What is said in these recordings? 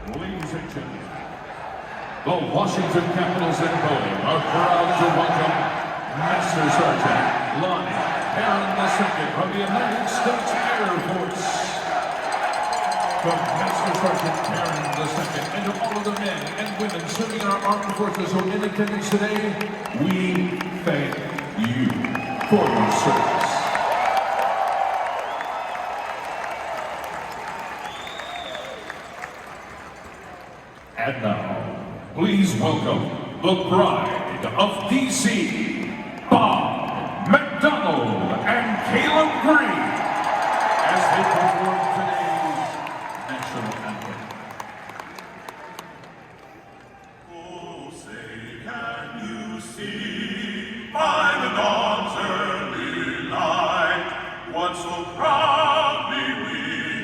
Ladies and gentlemen, the Washington Capitals and bowling are proud to welcome Master Sergeant Lonnie Perrin II from the United States Air Force. From Master Sergeant Perrin II and to all of the men and women serving our armed forces who are in attendance today, we thank you for your service. And now, please welcome the Pride of D.C., Bob McDonald and Caleb Green, as they perform today's national anthem. Oh, say, can you see by the dawn's early light what so proudly we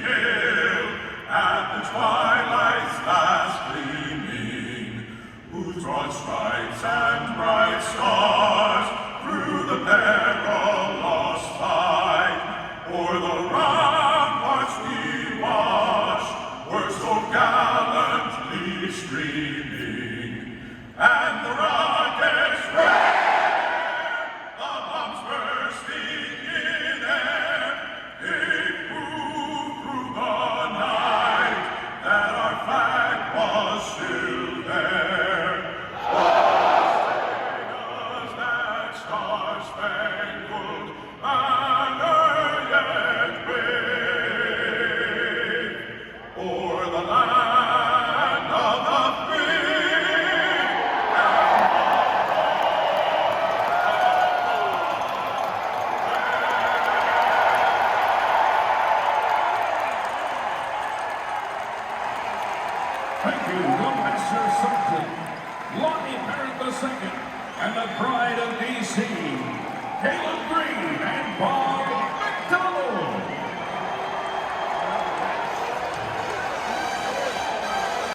hailed at the twilight's last gleaming, whose broad stripes and bright stars through the perilous fight o'er the ramparts we watched were so gallantly streaming, and the rockets ran, the bombs bursting in air, it proved through the night that our flag was still there. Does that star-spangled banner yet wave o'er the land of the free? Thank you, the Master Sergeant Lonnie Perrin II and the Pride of D.C., Caleb Green and Bob McDonald.